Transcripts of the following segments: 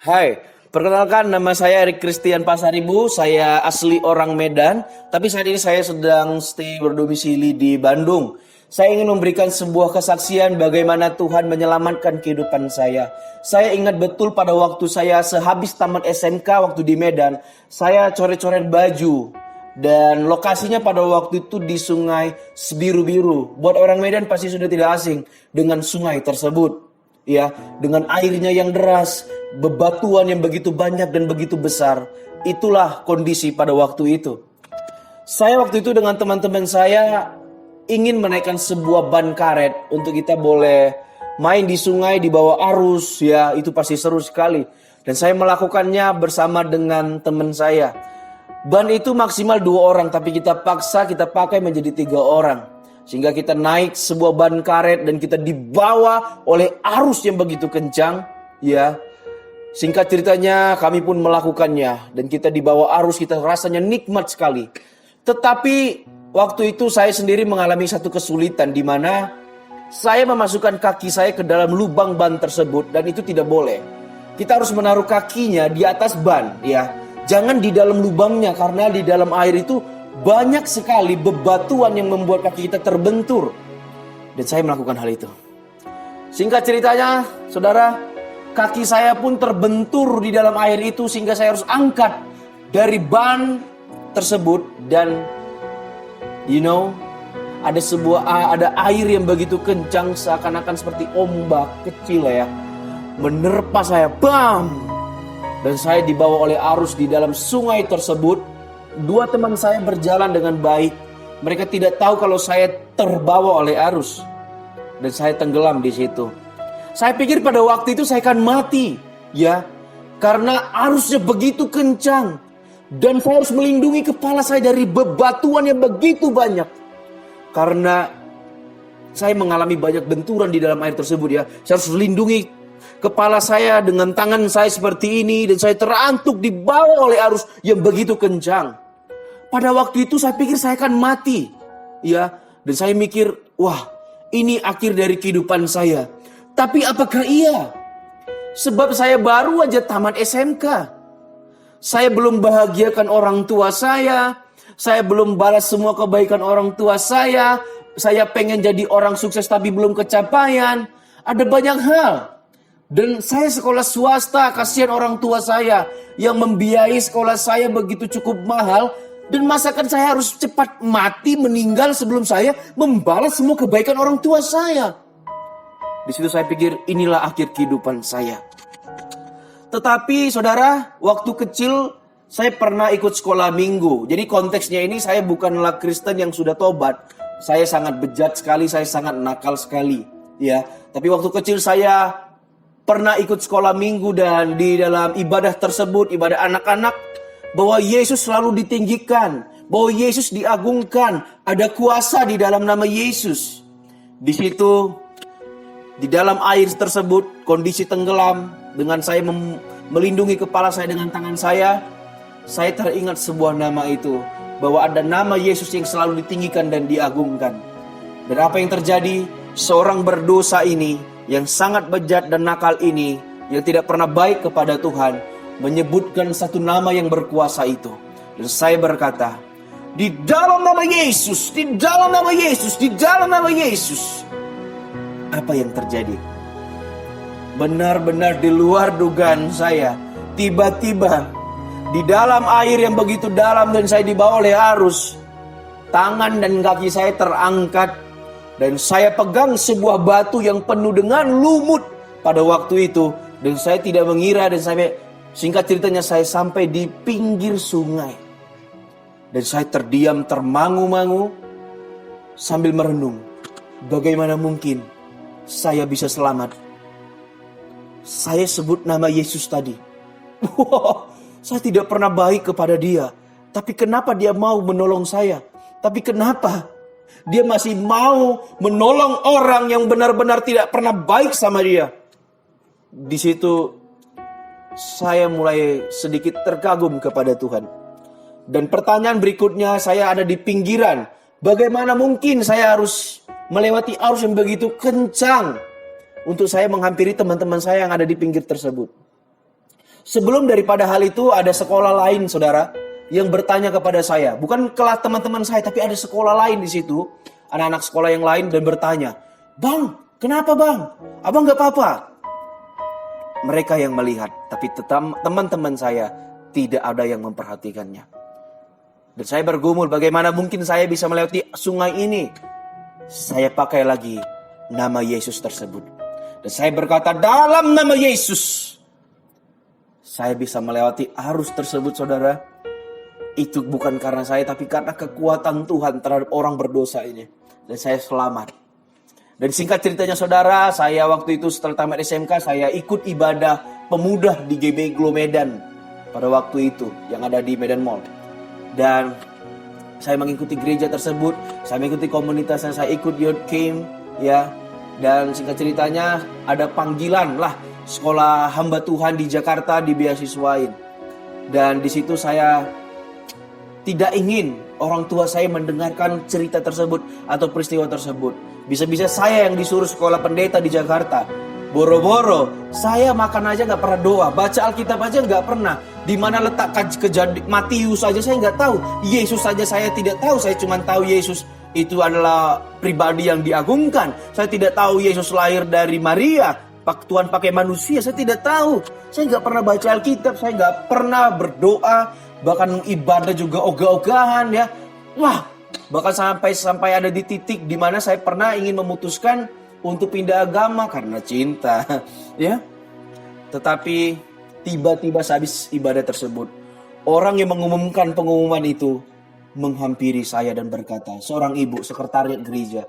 Hai, perkenalkan nama saya Erik Christian Pasaribu. Saya asli orang Medan, tapi saat ini saya sedang stay berdomisili di Bandung. Saya ingin memberikan sebuah kesaksian bagaimana Tuhan menyelamatkan kehidupan saya. Saya ingat betul pada waktu saya sehabis tamat SMK waktu di Medan, saya coret-coret baju. Dan lokasinya pada waktu itu di Sungai Sebiru-biru. Buat orang Medan pasti sudah tidak asing dengan sungai tersebut. Ya, dengan airnya yang deras, bebatuan yang begitu banyak dan begitu besar. Itulah kondisi pada waktu itu. Saya waktu itu dengan teman-teman saya ingin menaikkan sebuah ban karet untuk kita boleh main di sungai di bawah arus. Ya, itu pasti seru sekali. Dan saya melakukannya bersama dengan teman saya. Ban itu maksimal 2 orang, tapi kita pakai menjadi 3 orang. Sehingga kita naik sebuah ban karet dan kita dibawa oleh arus yang begitu kencang. Ya, singkat ceritanya kami pun melakukannya. Dan kita dibawa arus, kita rasanya nikmat sekali. Tetapi waktu itu saya sendiri mengalami satu kesulitan di mana saya memasukkan kaki saya ke dalam lubang ban tersebut. Dan itu tidak boleh. Kita harus menaruh kakinya di atas ban, ya. Jangan di dalam lubangnya, karena di dalam air itu banyak sekali bebatuan yang membuat kaki kita terbentur. Dan saya melakukan hal itu. Singkat ceritanya, saudara, kaki saya pun terbentur di dalam air itu sehingga saya harus angkat dari ban tersebut. Dan ada air yang begitu kencang seakan-akan seperti ombak kecil ya, menerpa saya, bam! Dan saya dibawa oleh arus di dalam sungai tersebut. 2 teman saya berjalan dengan baik. Mereka tidak tahu kalau saya terbawa oleh arus. Dan saya tenggelam di situ. Saya pikir pada waktu itu saya akan mati. Ya, karena arusnya begitu kencang. Dan saya harus melindungi kepala saya dari bebatuan yang begitu banyak. Karena saya mengalami banyak benturan di dalam air tersebut ya. Saya harus melindungi kepala saya dengan tangan saya seperti ini. Dan saya terantuk dibawa oleh arus yang begitu kencang. Pada waktu itu saya pikir saya akan mati. Ya, dan saya mikir, wah, ini akhir dari kehidupan saya. Tapi apakah iya? Sebab saya baru aja tamat SMK. Saya belum bahagiakan orang tua saya. Saya belum balas semua kebaikan orang tua saya. Saya pengen jadi orang sukses tapi belum kecapaian. Ada banyak hal. Dan saya sekolah swasta, kasihan orang tua saya yang membiayai sekolah saya begitu cukup mahal. Dan masakan saya harus cepat mati, meninggal sebelum saya membalas semua kebaikan orang tua saya. Di situ saya pikir inilah akhir kehidupan saya. Tetapi saudara, waktu kecil saya pernah ikut sekolah minggu. Jadi konteksnya ini saya bukanlah Kristen yang sudah tobat. Saya sangat bejat sekali, saya sangat nakal sekali. Ya, tapi waktu kecil saya pernah ikut sekolah minggu dan di dalam ibadah tersebut, ibadah anak-anak, bahwa Yesus selalu ditinggikan, bahwa Yesus diagungkan, ada kuasa di dalam nama Yesus. Di situ, di dalam air tersebut, kondisi tenggelam, dengan saya melindungi kepala saya dengan tangan saya teringat sebuah nama itu, bahwa ada nama Yesus yang selalu ditinggikan dan diagungkan. Dan apa yang terjadi? Seorang berdosa ini, yang sangat bejat dan nakal ini, yang tidak pernah baik kepada Tuhan, menyebutkan satu nama yang berkuasa itu. Dan saya berkata, di dalam nama Yesus, di dalam nama Yesus, di dalam nama Yesus. Apa yang terjadi? Benar-benar di luar dugaan saya. Tiba-tiba, di dalam air yang begitu dalam dan saya dibawa oleh arus, tangan dan kaki saya terangkat. Dan saya pegang sebuah batu yang penuh dengan lumut pada waktu itu. Dan saya tidak mengira, dan singkat ceritanya saya sampai di pinggir sungai. Dan saya terdiam termangu-mangu sambil merenung. Bagaimana mungkin saya bisa selamat? Saya sebut nama Yesus tadi. Saya tidak pernah baik kepada dia. Tapi kenapa dia mau menolong saya? Tapi kenapa dia masih mau menolong orang yang benar-benar tidak pernah baik sama dia? Di situ saya mulai sedikit terkagum kepada Tuhan. Dan pertanyaan berikutnya, saya ada di pinggiran. Bagaimana mungkin saya harus melewati arus yang begitu kencang untuk saya menghampiri teman-teman saya yang ada di pinggir tersebut? Sebelum daripada hal itu ada sekolah lain saudara yang bertanya kepada saya. Bukan kelas teman-teman saya, tapi ada sekolah lain di situ. Anak-anak sekolah yang lain dan bertanya, "Bang, kenapa bang? Abang gak apa-apa?" Mereka yang melihat, tapi teman-teman saya tidak ada yang memperhatikannya. Dan saya bergumul, bagaimana mungkin saya bisa melewati sungai ini? Saya pakai lagi nama Yesus tersebut. Dan saya berkata, dalam nama Yesus, saya bisa melewati arus tersebut saudara. Itu bukan karena saya, tapi karena kekuatan Tuhan terhadap orang berdosa ini. Dan saya selamat. Dan singkat ceritanya saudara, saya waktu itu setelah tamat SMK, saya ikut ibadah pemuda di GBI Glo Medan. Pada waktu itu, yang ada di Medan Mall. Dan saya mengikuti gereja tersebut, saya mengikuti komunitasnya, saya ikut youth camp, ya. Dan singkat ceritanya, ada panggilan lah sekolah hamba Tuhan di Jakarta dibeasiswain. Dan di situ saya tidak ingin orang tua saya mendengarkan cerita tersebut atau peristiwa tersebut. Bisa-bisa saya yang disuruh sekolah pendeta di Jakarta. Boro-boro, saya makan aja gak pernah doa. Baca Alkitab aja gak pernah. Di mana letak Matius saja saya gak tahu. Yesus saja saya tidak tahu. Saya cuma tahu Yesus itu adalah pribadi yang diagungkan. Saya tidak tahu Yesus lahir dari Maria. Tuhan pakai manusia, saya tidak tahu. Saya gak pernah baca Alkitab. Saya gak pernah berdoa. Bahkan ibadah juga ogah-ogahan ya. Wah, bahkan sampai ada di titik di mana saya pernah ingin memutuskan untuk pindah agama karena cinta, ya. Tetapi tiba-tiba sehabis ibadah tersebut, orang yang mengumumkan pengumuman itu menghampiri saya dan berkata, seorang ibu sekretariat gereja,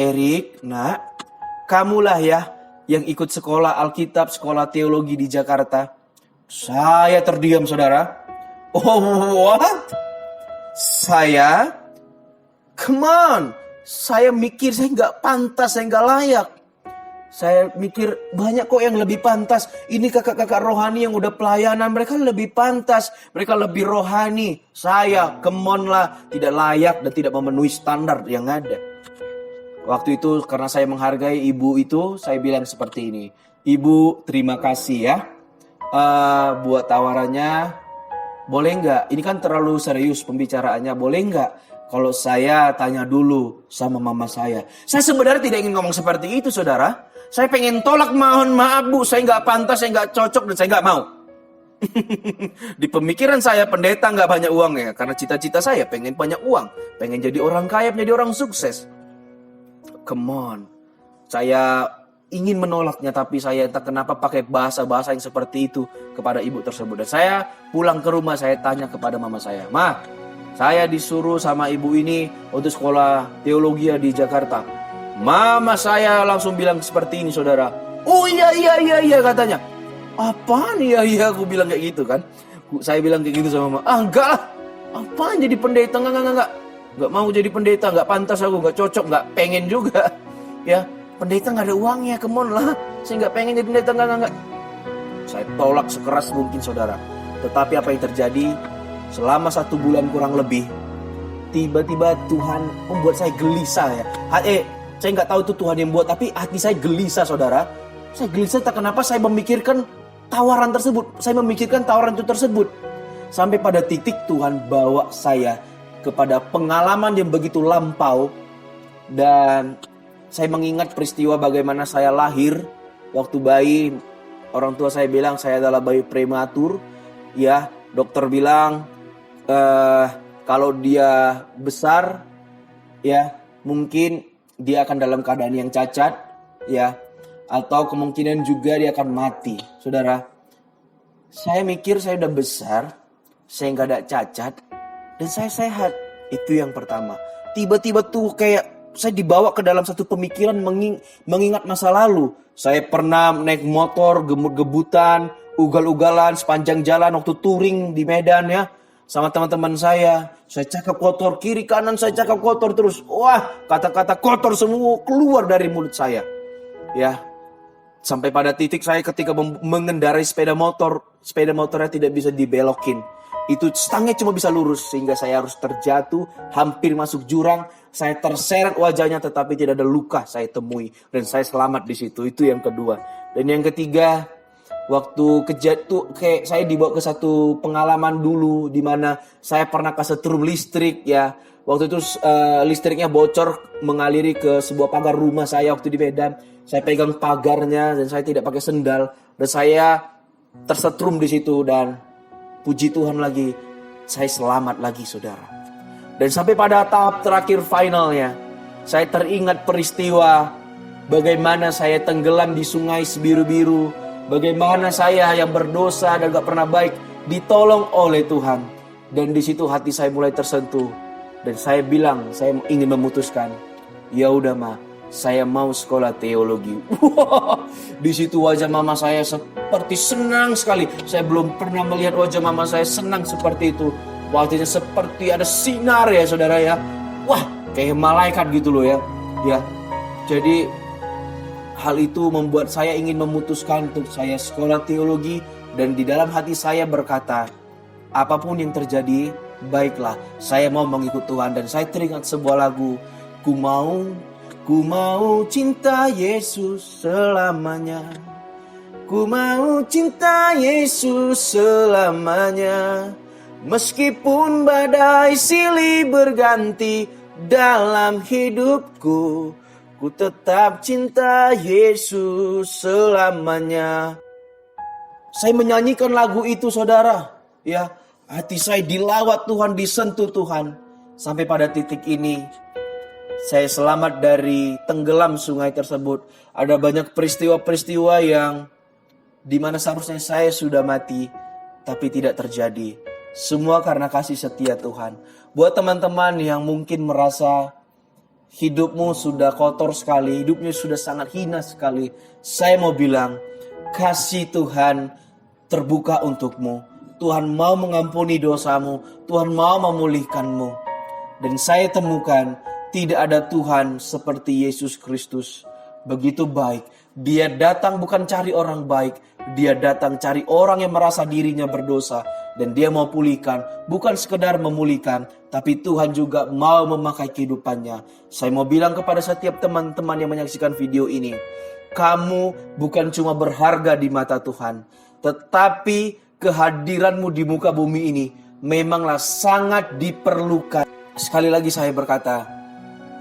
"Erik, nak, kamulah ya yang ikut sekolah Alkitab, sekolah teologi di Jakarta." Saya terdiam saudara. Oh, what? Saya? Come on. Saya mikir saya nggak pantas, saya nggak layak. Saya mikir banyak kok yang lebih pantas. Ini kakak-kakak rohani yang udah pelayanan, mereka lebih pantas. Mereka lebih rohani. Saya, come on lah, tidak layak dan tidak memenuhi standar yang ada. Waktu itu karena saya menghargai ibu itu, saya bilang seperti ini. "Ibu, terima kasih ya buat tawarannya. Boleh nggak? Ini kan terlalu serius pembicaraannya. Boleh nggak kalau saya tanya dulu sama mama saya?" Saya sebenarnya tidak ingin ngomong seperti itu saudara. Saya pengen tolak, mohon maaf bu, saya nggak pantas, saya nggak cocok dan saya nggak mau. Di pemikiran saya pendeta nggak banyak uang ya. Karena cita-cita saya pengen banyak uang. Pengen jadi orang kaya, menjadi orang sukses. Come on. Saya ingin menolaknya, tapi saya entah kenapa pakai bahasa-bahasa yang seperti itu kepada ibu tersebut. Dan saya pulang ke rumah, saya tanya kepada mama saya, "Ma, saya disuruh sama ibu ini untuk sekolah teologi di Jakarta." Mama saya langsung bilang seperti ini saudara. "Oh iya katanya." "Apaan iya aku bilang kayak gitu kan. Saya bilang kayak gitu sama mama. "Enggak lah. Apaan jadi pendeta? Enggak. Enggak mau jadi pendeta, enggak pantas aku, enggak cocok, enggak pengen juga." Ya. Pendeta gak ada uangnya, come on lah. Saya gak pengen jadi pendeta, enggak. Saya tolak sekeras mungkin saudara. Tetapi apa yang terjadi, selama 1 bulan kurang lebih, tiba-tiba Tuhan membuat saya gelisah ya. Saya gak tahu itu Tuhan yang buat, tapi hati saya gelisah saudara. Saya gelisah tak kenapa saya memikirkan tawaran tersebut. Saya memikirkan tawaran itu tersebut. Sampai pada titik Tuhan bawa saya kepada pengalaman yang begitu lampau. Dan saya mengingat peristiwa bagaimana saya lahir waktu bayi. Orang tua saya bilang saya adalah bayi prematur. Ya, dokter bilang kalau dia besar, ya mungkin dia akan dalam keadaan yang cacat, ya, atau kemungkinan juga dia akan mati. Saudara, saya mikir saya udah besar, saya nggak ada cacat, dan saya sehat. Itu yang pertama. Tiba-tiba tuh kayak saya dibawa ke dalam satu pemikiran mengingat masa lalu. Saya pernah naik motor, gebut-gebutan, ugal-ugalan sepanjang jalan waktu touring di Medan ya. Sama teman-teman saya. Saya cakap kotor, kiri kanan saya cakap kotor terus. Wah, kata-kata kotor semua keluar dari mulut saya. Ya. Sampai pada titik saya ketika mengendarai sepeda motornya tidak bisa dibelokin. Itu stangnya cuma bisa lurus sehingga saya harus terjatuh, hampir masuk jurang. Saya terseret wajahnya tetapi tidak ada luka saya temui dan saya selamat di situ. Itu yang kedua. Dan yang ketiga, Waktu kayak saya dibawa ke satu pengalaman dulu di mana saya pernah kesetrum listrik ya. Waktu itu listriknya bocor mengaliri ke sebuah pagar rumah saya waktu di Medan. Saya pegang pagarnya dan saya tidak pakai sendal dan saya tersetrum di situ, dan puji Tuhan lagi saya selamat lagi saudara. Dan sampai pada tahap terakhir finalnya, saya teringat peristiwa bagaimana saya tenggelam di sungai sebiru-biru. Bagaimana saya yang berdosa dan gak pernah baik ditolong oleh Tuhan. Dan di situ hati saya mulai tersentuh. Dan saya bilang, saya ingin memutuskan, ya udah Ma, saya mau sekolah teologi. Di situ wajah mama saya seperti senang sekali. Saya belum pernah melihat wajah mama saya senang seperti itu. Wajahnya seperti ada sinar ya saudara ya. Wah, kayak malaikat gitu loh ya. Ya. Jadi hal itu membuat saya ingin memutuskan untuk saya sekolah teologi, dan di dalam hati saya berkata, apapun yang terjadi, baiklah, saya mau mengikut Tuhan. Dan saya teringat sebuah lagu, ku mau cinta Yesus selamanya. Ku mau cinta Yesus selamanya. Meskipun badai silih berganti dalam hidupku, ku tetap cinta Yesus selamanya. Saya menyanyikan lagu itu saudara. Ya, hati saya dilawat Tuhan, disentuh Tuhan. Sampai pada titik ini, saya selamat dari tenggelam sungai tersebut. Ada banyak peristiwa-peristiwa yang dimana seharusnya saya sudah mati, tapi tidak terjadi. Semua karena kasih setia Tuhan. Buat teman-teman yang mungkin merasa hidupmu sudah kotor sekali, hidupnya sudah sangat hina sekali, saya mau bilang, kasih Tuhan terbuka untukmu. Tuhan mau mengampuni dosamu, Tuhan mau memulihkanmu. Dan saya temukan, tidak ada Tuhan seperti Yesus Kristus. Begitu baik. Dia datang bukan cari orang baik. Dia datang cari orang yang merasa dirinya berdosa. Dan dia mau pulihkan. Bukan sekedar memulihkan, tapi Tuhan juga mau memakai kehidupannya. Saya mau bilang kepada setiap teman-teman yang menyaksikan video ini, kamu bukan cuma berharga di mata Tuhan, tetapi kehadiranmu di muka bumi ini memanglah sangat diperlukan. Sekali lagi saya berkata,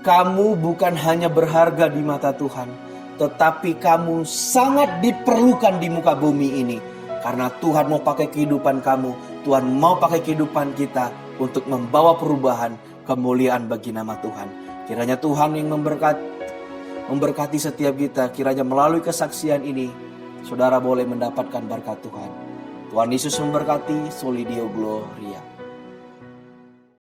kamu bukan hanya berharga di mata Tuhan, tetapi kamu sangat diperlukan di muka bumi ini. Karena Tuhan mau pakai kehidupan kamu, Tuhan mau pakai kehidupan kita untuk membawa perubahan, kemuliaan bagi nama Tuhan. Kiranya Tuhan yang memberkati setiap kita. Kiranya melalui kesaksian ini, saudara boleh mendapatkan berkat Tuhan. Tuhan Yesus memberkati. Soli Deo Gloria.